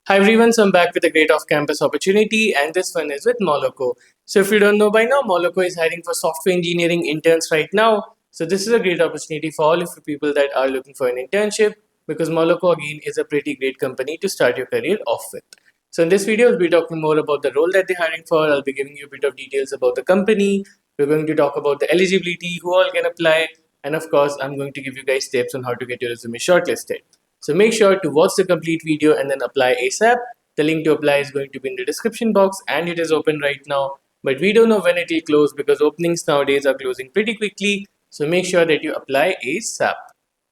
Hi everyone, so I'm back with a great off-campus opportunity, and this one is with Moloco. So if you don't know by now, Moloco is hiring for software engineering interns right now. So this is a great opportunity for all of you people that are looking for an internship, because Moloco again is a pretty great company to start your career off with. So in this video, I'll be talking more about the role that they're hiring for. I'll be giving you a bit of details about the company. We're going to talk about the eligibility, who all can apply, and of course, I'm going to give you guys tips on how to get your resume shortlisted. So make sure to watch the complete video and then apply ASAP. The link to apply is going to be in the description box and it is open right now. But we don't know when it will close because openings nowadays are closing pretty quickly. So make sure that you apply ASAP.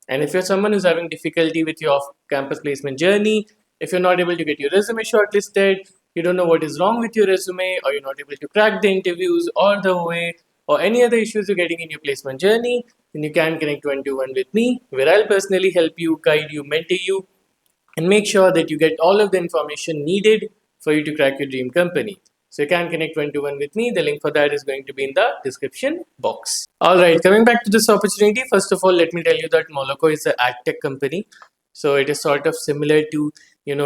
And if you're someone who's having difficulty with your campus placement journey, if you're not able to get your resume shortlisted, you don't know what is wrong with your resume, or you're not able to crack the interviews all the way, or any other issues you're getting in your placement journey, then you can connect one-to-one with me, where I'll personally help you, guide you, mentor you, and make sure that you get all of the information needed for you to crack your dream company. So you can connect one-to-one with me. The link for that is going to be in the description box. All right, coming back to this opportunity, first of all, let me tell you that Moloco is an ad tech company. So it is sort of similar to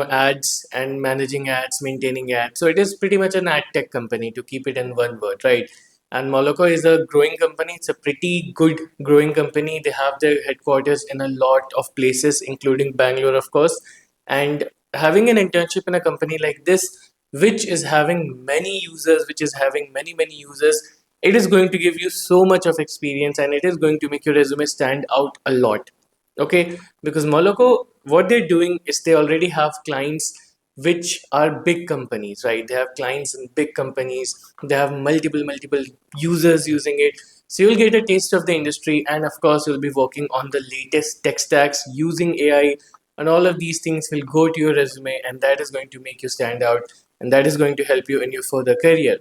ads and managing ads, maintaining ads. So it is pretty much an ad tech company, to keep it in one word, right? And Moloco is a growing company. It's a pretty good growing company. They have their headquarters in a lot of places, including Bangalore, of course. And having an internship in a company like this, which is having many users, which is having many users, it is going to give you so much of experience, and it is going to make your resume stand out a lot. Okay, because Moloco, what they're doing is they already have clients which are big companies, right? They have clients in big companies. They have multiple users using it. So you'll get a taste of the industry, and of course, you'll be working on the latest tech stacks using AI, and all of these things will go to your resume, and that is going to make you stand out, and that is going to help you in your further career.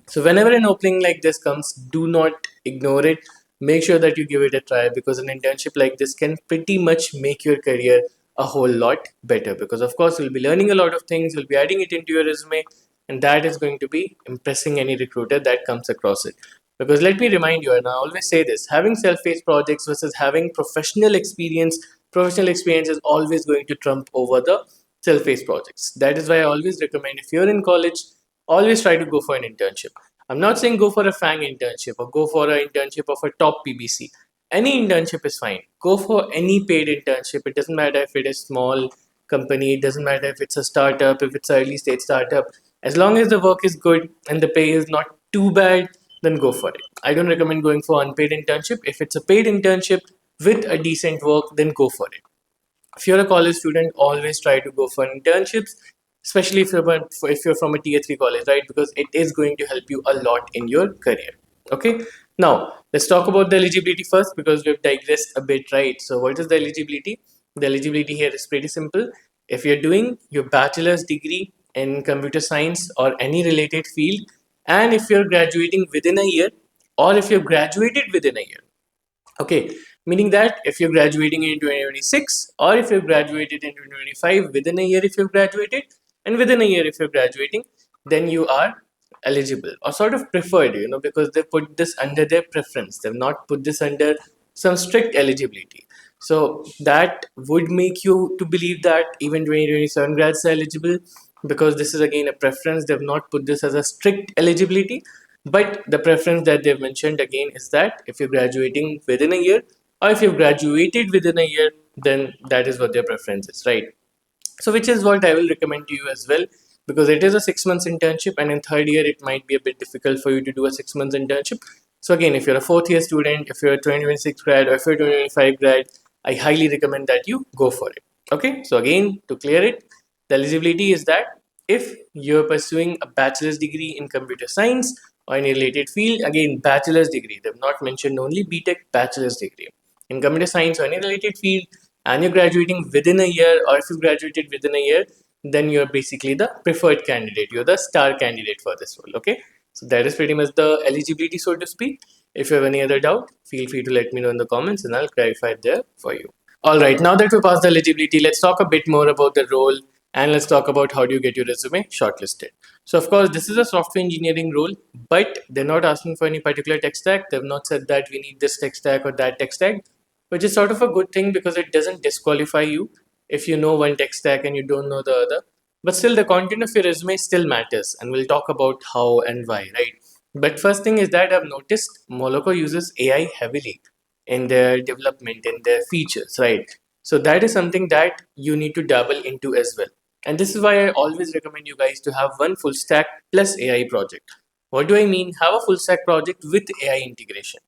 So whenever an opening like this comes, do not ignore it. Make sure that you give it a try, because an internship like this can pretty much make your career a whole lot better, because of course you'll be learning a lot of things, you'll be adding it into your resume, and that is going to be impressing any recruiter that comes across it. Because let me remind you, and I always say this, having self-paced projects versus having professional experience is always going to trump over the self-paced projects. That is why I always recommend, if you're in college, always try to go for an internship. I'm not saying go for a FANG internship or go for an internship of a top PBC. Any internship is fine. Go for any paid internship. It doesn't matter if it is small company, it doesn't matter if it's a startup, if it's an early stage startup. As long as the work is good and the pay is not too bad, then go for it. I don't recommend going for unpaid internship. If it's a paid internship with a decent work, then go for it. If you're a college student, always try to go for internships, especially if you're from a tier 3 college, right? Because it is going to help you a lot in your career. Okay, now let's talk about the eligibility first, because we've digressed a bit, right? So what is the eligibility? The eligibility here is pretty simple. If you're doing your bachelor's degree in computer science or any related field, and if you're graduating within a year, or if you've graduated within a year. Okay, meaning that if you're graduating in 2026, or if you've graduated in 2025, within a year if you've graduated, and within a year if you're graduating, then you are eligible or sort of preferred, because they put this under their preference. They've not put this under some strict eligibility. So that would make you to believe that even 2027 grads are eligible, because this is again a preference. They've not put this as a strict eligibility, but the preference that they've mentioned again is that if you're graduating within a year, or if you've graduated within a year, then that is what their preference is, right? So which is what I will recommend to you as well, because it is a 6 months internship, and in third year it might be a bit difficult for you to do a 6 months internship. So again, if you're a fourth year student, if you're a 2026 grad, or if you're a 2025 grad, I highly recommend that you go for it. Okay, so again, to clear it, the eligibility is that if you're pursuing a bachelor's degree in computer science or any related field, again, bachelor's degree, they've not mentioned only BTech, bachelor's degree in computer science or any related field, and you're graduating within a year, or if you graduated within a year, then you're basically the preferred candidate. You're the star candidate for this role. Okay, so that is pretty much the eligibility, so to speak. If you have any other doubt, feel free to let me know in the comments, and I'll clarify it there for you. All right, now that we passed the eligibility, let's talk a bit more about the role, and let's talk about how do you get your resume shortlisted. So, of course, this is a software engineering role, but they're not asking for any particular tech stack. They've not said that we need this tech stack or that tech stack, which is sort of a good thing, because it doesn't disqualify you if you know one tech stack and you don't know the other. but still the content of your resume still matters, and we'll talk about how and why, right? But first thing is that I've noticed Moloco uses AI heavily in their development, in their features, right? So that is something that you need to dabble into as well. And this is why I always recommend you guys to have one full stack plus AI project. What do I mean? Have a full stack project with AI integration.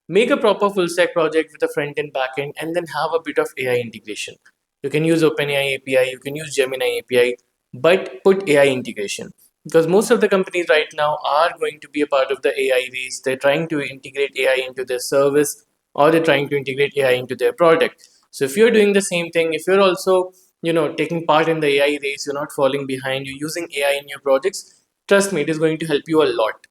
Make a proper full stack project with a front end, back end, and then have a bit of AI integration. You can use OpenAI API, you can use Gemini API, but put AI integration. Because most of the companies right now are going to be a part of the AI race. They're trying to integrate AI into their service, or they're trying to integrate AI into their product. So if you're doing the same thing, if you're also taking part in the AI race, you're not falling behind, you're using AI in your projects, trust me, it is going to help you a lot.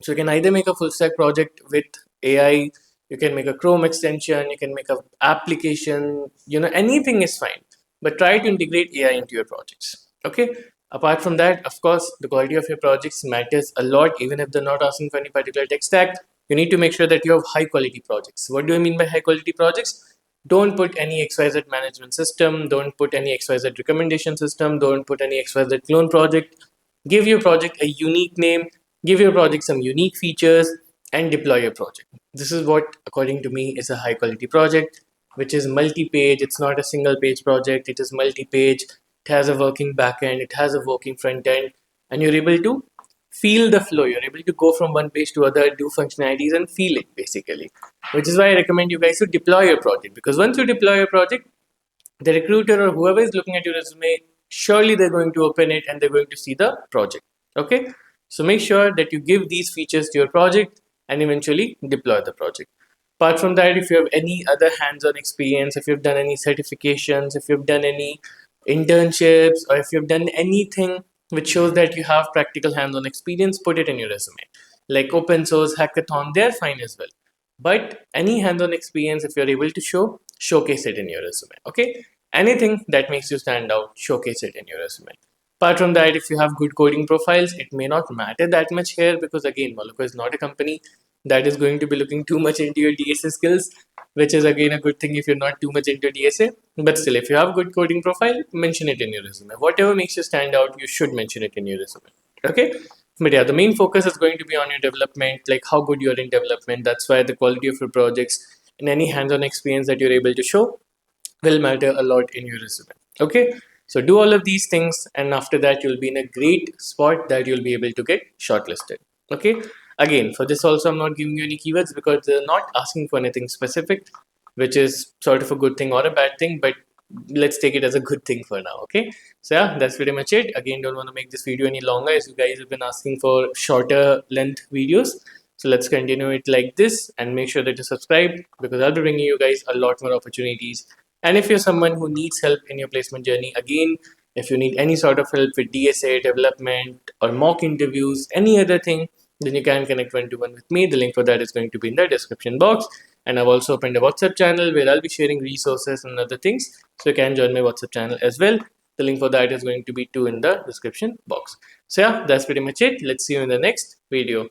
So you can either make a full stack project with AI, you can make a Chrome extension, you can make a application, anything is fine. But try to integrate AI into your projects. Okay. Apart from that, of course, the quality of your projects matters a lot, even if they're not asking for any particular tech stack. You need to make sure that you have high quality projects. What do I mean by high quality projects? Don't put any XYZ management system, don't put any XYZ recommendation system, don't put any XYZ clone project. Give your project a unique name, give your project some unique features, and deploy your project. This is what, according to me, is a high quality project, which is multi page. It's not a single page project, it is multi page. It has a working backend, it has a working front end, and you're able to feel the flow. You're able to go from one page to other, do functionalities, and feel it basically. Which is why I recommend you guys to deploy your project, because once you deploy your project, the recruiter or whoever is looking at your resume, surely they're going to open it and they're going to see the project. Okay, so make sure that you give these features to your project and eventually deploy the project. Apart from that, if you have any other hands-on experience, if you've done any certifications, if you've done any internships, or if you've done anything which shows that you have practical hands-on experience, put it in your resume. Like open source hackathon, they're fine as well. But any hands-on experience, if you're able to show, showcase it in your resume. Okay, anything that makes you stand out, showcase it in your resume. Apart from that, if you have good coding profiles, it may not matter that much here, because again, Moloco is not a company that is going to be looking too much into your DSA skills, which is again a good thing if you're not too much into DSA. But still, if you have good coding profile, mention it in your resume. Whatever makes you stand out, you should mention it in your resume. Okay. But yeah, the main focus is going to be on your development, like how good you're in development. That's why the quality of your projects and any hands-on experience that you're able to show will matter a lot in your resume. Okay, so do all of these things, and after that, you'll be in a great spot that you'll be able to get shortlisted. Okay, again, for this also, I'm not giving you any keywords because they're not asking for anything specific, which is sort of a good thing or a bad thing, but let's take it as a good thing for now. Okay, so yeah, that's pretty much it. Again, don't want to make this video any longer, as you guys have been asking for shorter length videos. So let's continue it like this, and make sure that you subscribe, because I'll be bringing you guys a lot more opportunities. And if you're someone who needs help in your placement journey, again, if you need any sort of help with DSA development or mock interviews, any other thing, then you can connect one to one with me. The link for that is going to be in the description box. And I've also opened a WhatsApp channel where I'll be sharing resources and other things. So you can join my WhatsApp channel as well. The link for that is going to be too in the description box. So yeah, that's pretty much it. Let's see you in the next video.